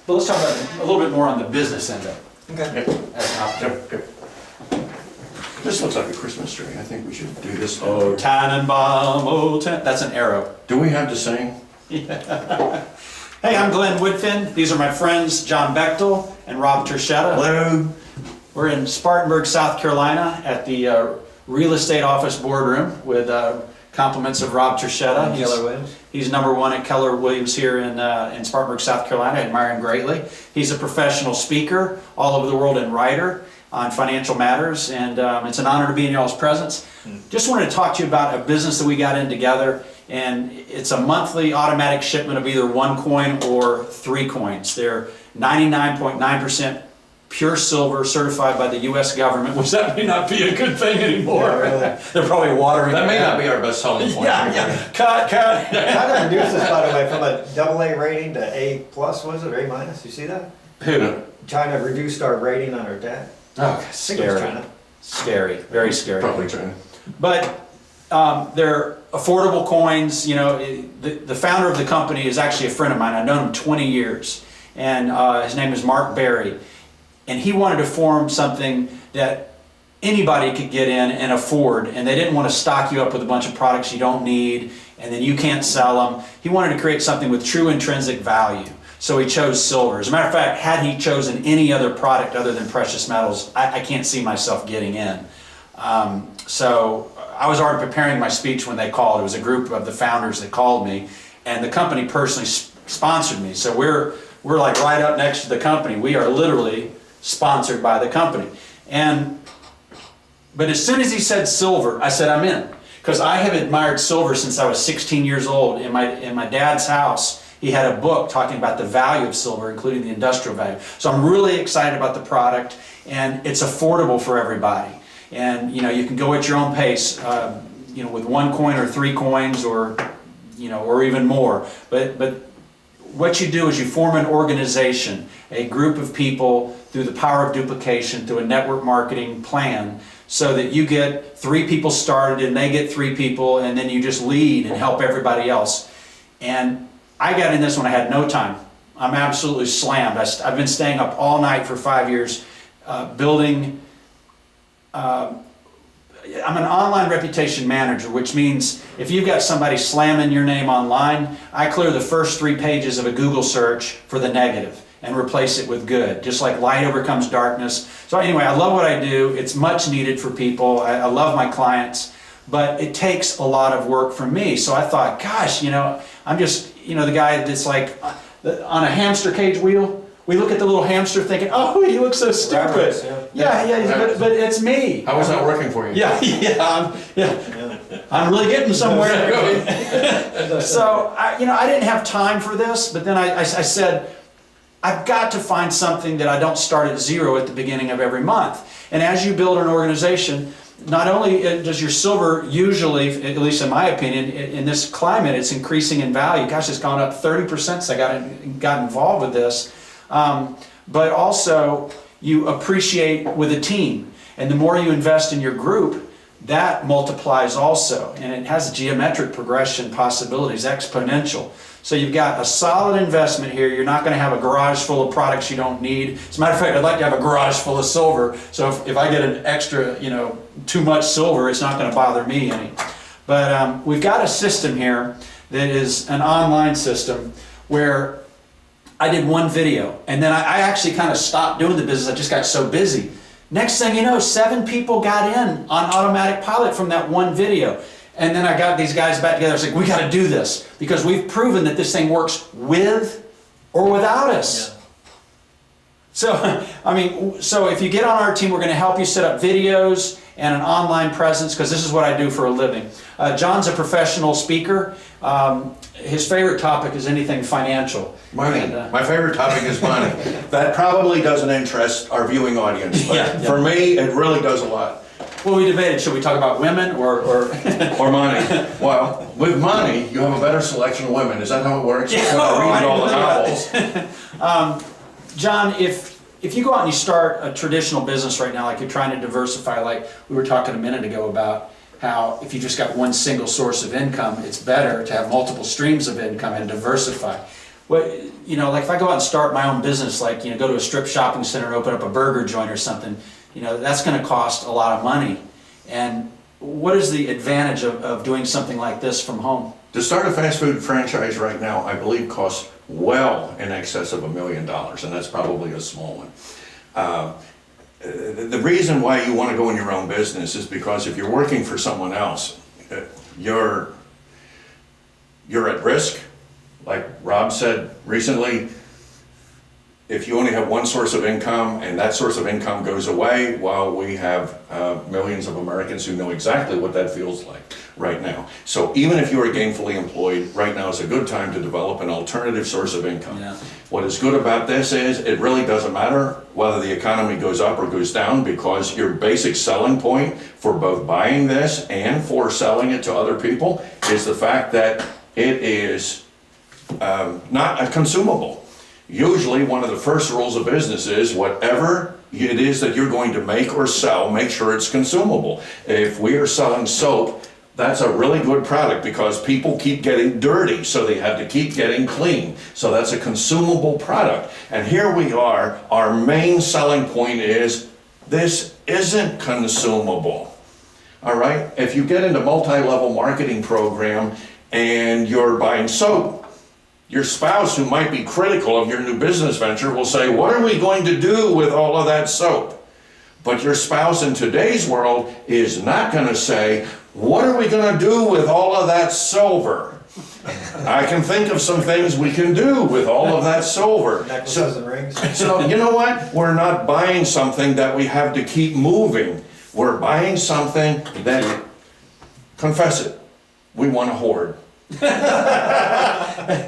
But let's talk about a little bit more on the business end of it. Okay. As an opportunity. Yep, yep. This looks like a Christmas tree. I think we should do this. Oh, Tannenbaum, oh, that's an arrow. Do we have to sing? Hey, I'm Glenn Woodfin. These are my friends, John Bechtel and Rob Terschetta. Hello. We're in Spartanburg, South Carolina at the real estate office boardroom with compliments of Rob Terschetta. Keller Williams. He's #1 at Keller Williams here in Spartanburg, South Carolina. I admire him greatly. He's a professional speaker all over the world and writer on financial matters, and it's an honor to be in y'all's presence. Just wanted to talk to you about a business that we got in together, and it's a monthly automatic shipment of either 1 coin or 3 coins. They're 99.9% pure silver, certified by the U.S. government, which that may not be a good thing anymore. Yeah, really. They're probably watering That it may down. not be our best selling point. Yeah. Cut. Kind of reduced this, by the way, from a AA rating to A+, was it, or A minus? You see that? Who? China reduced our rating on our debt. Oh, I think it was scary. China. Scary. Very scary. Probably China. But they're affordable coins. You know, the founder of the company is actually a friend of mine. I've known him 20 years. And his name is Mark Berry. And he wanted to form something that anybody could get in and afford. And they didn't want to stock you up with a bunch of products you don't need and then you can't sell them. He wanted to create something with true intrinsic value. So he chose silver. As a matter of fact, had he chosen any other product other than precious metals, I can't see myself getting in. So I was already preparing my speech when they called. It was a group of the founders that called me, and the company personally sponsored me. So we're like right up next to the company. We are literally sponsored by the company. But as soon as he said silver, I said I'm in, because I have admired silver since I was 16 years old. In my dad's house, he had a book talking about the value of silver, including the industrial value. So I'm really excited about the product, and it's affordable for everybody. And you know, you can go at your own pace, you know, with 1 coin or 3 coins, or you know, or even more. But what you do is you form an organization, a group of people, through the power of duplication, through a network marketing plan, so that you get 3 people started and they get 3 people, and then you just lead and help everybody else. And I got in this when I had no time. I'm absolutely slammed. I've been staying up all night for 5 years building. I'm an online reputation manager, which means if you've got somebody slamming your name online, I clear the first 3 pages of a Google search for the negative and replace it with good, just like light overcomes darkness. So anyway, I love what I do. It's much needed for people. I love my clients, but it takes a lot of work from me. So I thought, gosh, you know, I'm just, you know, the guy that's like on a hamster cage wheel. We look at the little hamster thinking, oh, he looks so stupid. Rabbits, Yeah, but it's me. How was that working for you? I'm really getting somewhere. So, I didn't have time for this, but then I said, I've got to find something that I don't start at 0 at the beginning of every month. And as you build an organization, not only does your silver usually, at least in my opinion, in this climate, it's increasing in value. Gosh, it's gone up 30% since I got involved with this. But also you appreciate with a team. And the more you invest in your group, that multiplies also. And it has geometric progression possibilities, exponential. So you've got a solid investment here. You're not going to have a garage full of products you don't need. As a matter of fact, I'd like to have a garage full of silver. So if I get an extra, too much silver, it's not going to bother me any. But we've got a system here that is an online system where I did 1 video, and then I actually kind of stopped doing the business. I just got so busy. Next thing you know, 7 people got in on automatic pilot from that 1 video. And then I got these guys back together. I was like, we got to do this because we've proven that this thing works with or without us. Yeah. So if you get on our team, we're going to help you set up videos and an online presence, because this is what I do for a living. John's a professional speaker. His favorite topic is anything financial. Money. And, my favorite topic is money. That probably doesn't interest our viewing audience, but Yeah. for me, it really does a lot. Well, we debated, should we talk about women or Or money. Well, with money, you have a better selection of women. Is that how it works? Yeah. That's what I read in all the Oh, novels. John, if you go out and you start a traditional business right now, like you're trying to diversify, like we were talking a minute ago about how if you just got one single source of income, it's better to have multiple streams of income and diversify. what, you know, like if I go out and start my own business, like, you know, go to a strip shopping center and open up a burger joint or something, you know, that's gonna cost a lot of money. And what is the advantage of doing something like this from home? To start a fast food franchise right now, I believe costs well in excess of $1 million, and that's probably a small one. The reason why you want to go in your own business is because if you're working for someone else, you're at risk. Like Rob said recently, if you only have one source of income and that source of income goes away, well, we have millions of Americans who know exactly what that feels like right now. So even if you are gainfully employed, right now is a good time to develop an alternative source of income. Yeah. What is good about this is it really doesn't matter whether the economy goes up or goes down, because your basic selling point for both buying this and for selling it to other people is the fact that it is not a consumable. Usually one of the first rules of business is whatever it is that you're going to make or sell, make sure it's consumable. If we are selling soap, that's a really good product because people keep getting dirty, so they have to keep getting clean. So that's a consumable product. And here we are, our main selling point is this isn't consumable. All right? If you get into multi-level marketing program and you're buying soap, your spouse, who might be critical of your new business venture, will say, what are we going to do with all of that soap? But your spouse in today's world is not going to say, what are we going to do with all of that silver? I can think of some things we can do with all of that silver. Necklaces and rings. So you know what? We're not buying something that we have to keep moving. We're buying something that, confess it, we want to hoard.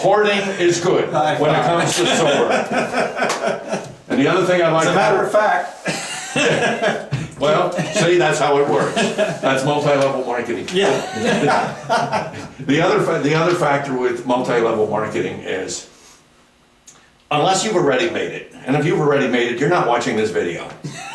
Hoarding is good when it comes to silver. And the other thing I like As a matter of fact. well, see, that's how it works. That's multi-level marketing. Yeah. The other factor with multi-level marketing is, unless you've already made it, and if you've already made it, you're not watching this video.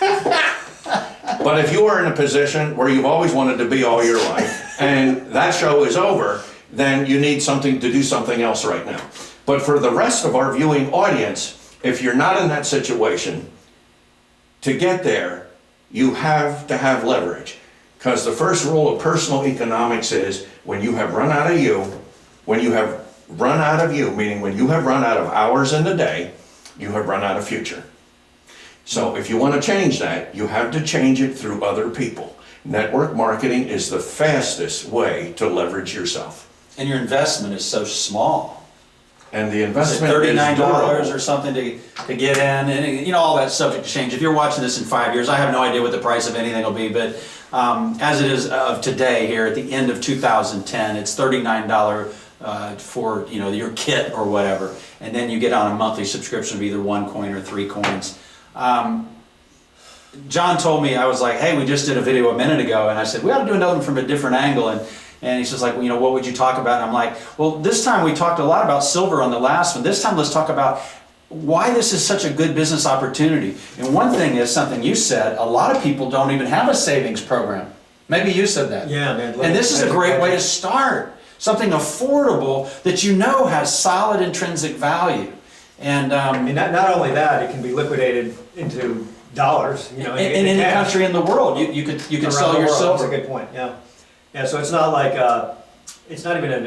But if you are in a position where you've always wanted to be all your life, and that show is over, then you need something to do something else right now. But for the rest of our viewing audience, if you're not in that situation, to get there, you have to have leverage. Because the first rule of personal economics is when you have run out of you, meaning when you have run out of hours in the day, you have run out of future. So if you want to change that, you have to change it through other people. Network marketing is the fastest way to leverage yourself. And your investment is so small. And the Is it investment is $39 durable. or something to get in? And you know, all that's subject to change. If you're watching this in 5 years, I have no idea what the price of anything will be, but as it is of today here at the end of 2010, it's $39 for, you know, your kit or whatever. And then you get on a monthly subscription of either 1 coin or 3 coins. John told me, I was like, hey, we just did a video a minute ago, and I said, we ought to do another one from a different angle. And he says, like, well, you know, what would you talk about? And I'm like, well, this time we talked a lot about silver on the last one. This time let's talk about why this is such a good business opportunity. And one thing is something you said, a lot of people don't even have a savings program. Maybe you said that. Yeah, man. And this is a great way to start. Something affordable that you know has solid intrinsic value. And I mean, not only that, it can be liquidated into dollars, you know, in any cash. country in the world, you could Around sell the your world. silver. That's a good point, yeah. Yeah, so it's not like, it's not even a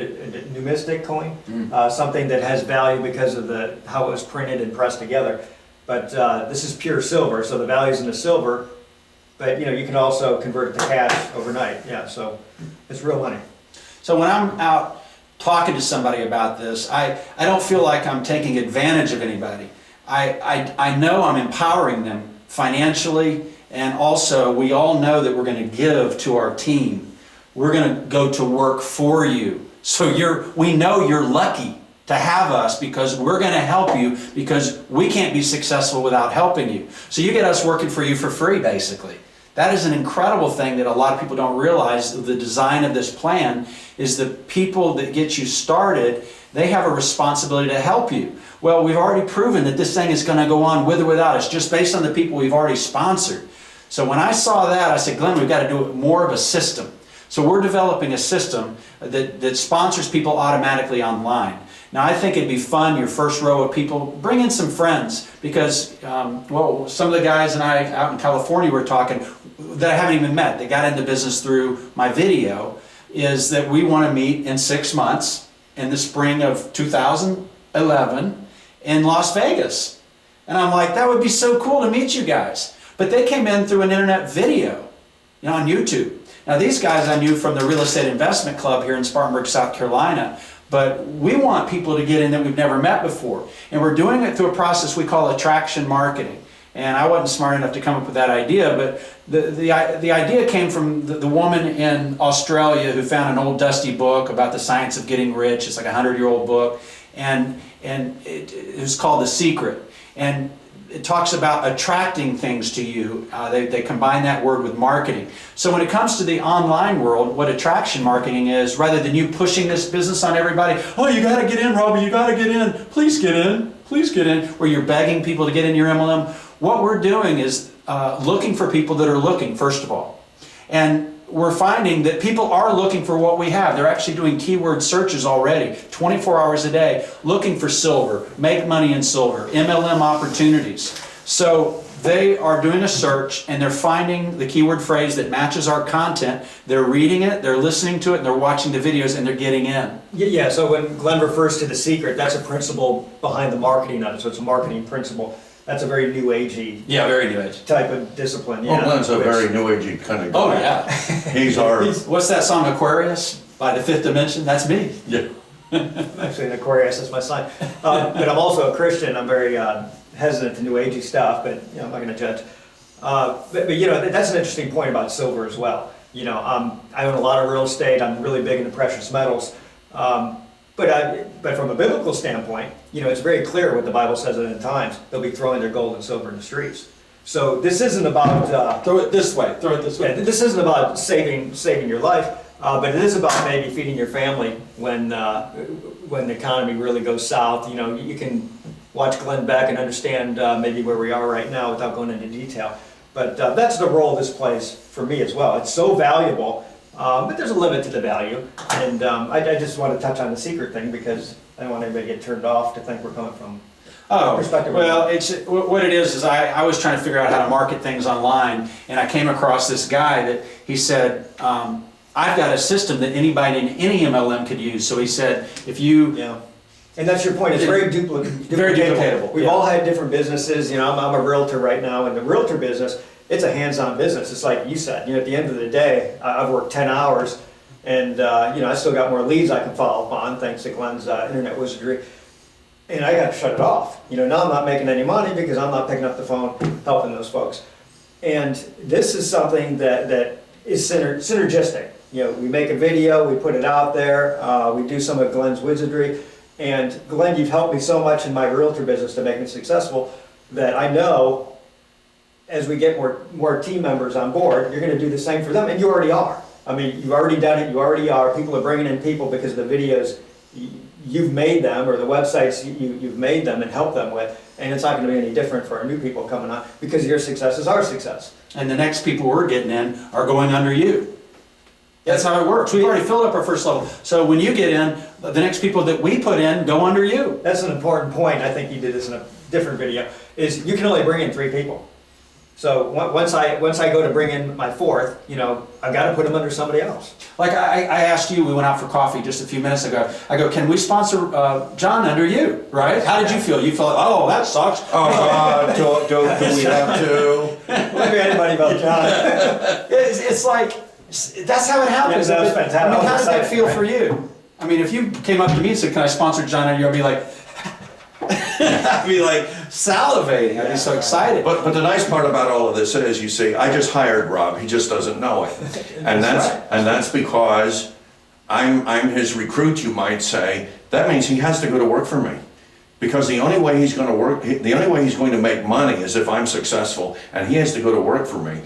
numismatic coin, something that has value because of how it was printed and pressed together. But this is pure silver, so the value's in the silver, but you know, you can also convert it to cash overnight, yeah, so it's real money. So when I'm out talking to somebody about this, I don't feel like I'm taking advantage of anybody. I know I'm empowering them financially, and also we all know that we're going to give to our team. We're going to go to work for you. So we know you're lucky to have us because we're going to help you because we can't be successful without helping you. So you get us working for you for free, basically. That is an incredible thing that a lot of people don't realize. The design of this plan is the people that get you started, they have a responsibility to help you. Well, we've already proven that this thing is going to go on with or without us, just based on the people we've already sponsored. So when I saw that, I said, Glenn, we've got to do more of a system. So we're developing a system that sponsors people automatically online. Now, I think it'd be fun, your first row of people, bring in some friends, because, well, some of the guys and I out in California were talking that I haven't even met, they got into business through my video, is that we want to meet in 6 months in the spring of 2011 in Las Vegas. And I'm like, that would be so cool to meet you guys. But they came in through an internet video, on YouTube. Now, these guys I knew from the Real Estate Investment Club here in Spartanburg, South Carolina. But we want people to get in that we've never met before. And we're doing it through a process we call attraction marketing. And I wasn't smart enough to come up with that idea, but the idea came from the woman in Australia who found an old dusty book about the science of getting rich. It's like a 100-year-old book. And it was called The Secret. And it talks about attracting things to you. They combine that word with marketing. So when it comes to the online world, what attraction marketing is, rather than you pushing this business on everybody, oh, you got to get in, Robbie, you got to get in, please get in, please get in, where you're begging people to get in your MLM, what we're doing is looking for people that are looking, first of all. And we're finding that people are looking for what we have. They're actually doing keyword searches already, 24 hours a day, looking for silver, make money in silver, MLM opportunities. So they are doing a search and they're finding the keyword phrase that matches our content. They're reading it, they're listening to it, and they're watching the videos, and they're getting in. Yeah, so when Glenn refers to The Secret, that's a principle behind the marketing of it, so it's a marketing principle. That's a very new agey Yeah, very new age. type of discipline. Well, Glenn's a which- very new agey kind of guy. Oh, yeah. He's our, What's that song, Aquarius, by The Fifth Dimension? That's me. yeah. Actually, an Aquarius is my sign. But I'm also a Christian. I'm very hesitant to new agey stuff, but I'm not going to judge. But that's an interesting point about silver as well. I own a lot of real estate. I'm really big into precious metals. But from a biblical standpoint, it's very clear what the Bible says at the times. They'll be throwing their gold and silver in the streets. So this isn't about Throw it this way, throw it this way. this isn't about saving your life, but it is about maybe feeding your family when the economy really goes south. You can watch Glenn Beck and understand maybe where we are right now without going into detail. But that's the role this plays for me as well. It's so valuable. But there's a limit to the value, and I just want to touch on the secret thing because I don't want anybody to get turned off to think we're coming from perspective. Well, what it is I was trying to figure out how to market things online, and I came across this guy that he said, I've got a system that anybody in any MLM could use. So he said, if you... Yeah. And that's your point. It's very Very duplicatable. We've Yeah. all had different businesses. I'm a realtor right now, and the realtor business, it's a hands-on business. It's like you said. At the end of the day, I've worked 10 hours, and I still got more leads I can follow up on thanks to Glenn's internet wizardry. And I got to shut it off. Now I'm not making any money because I'm not picking up the phone helping those folks. And this is something that is synergistic. We make a video, we put it out there, we do some of Glenn's wizardry. And Glenn, you've helped me so much in my realtor business to make me successful that I know as we get more team members on board, you're going to do the same for them, and you already are. I mean, you've already done it, you already are. People are bringing in people because of the videos you've made them, or the websites you've made them and helped them with, and it's not going to be any different for our new people coming on because your success is our success. And the next people we're getting in are going under you. That's how it works. We've already filled up our first level. So when you get in, the next people that we put in go under you. That's an important point. I think you did this in a different video, is you can only bring in 3 people. So once I go to bring in my 4th, I've got to put them under somebody else. Like I asked you, we went out for coffee just a few minutes ago. I go, can we sponsor John under you, right? How did you feel? You felt, oh, that sucks. Do we have to? Maybe anybody but John. It's like, that's how it happens. Yeah, that was fantastic. I mean, how did that Exciting, feel right? for you? I mean, if you came up to me and said, can I sponsor John under you? I'd be like, I'd be like salivating. I'd be so excited. But the nice part about all of this is, you see, I just hired Rob. He just doesn't know it, and that's because I'm his recruit, you might say. That means he has to go to work for me, because the only way he's going to make money is if I'm successful, and he has to go to work for me.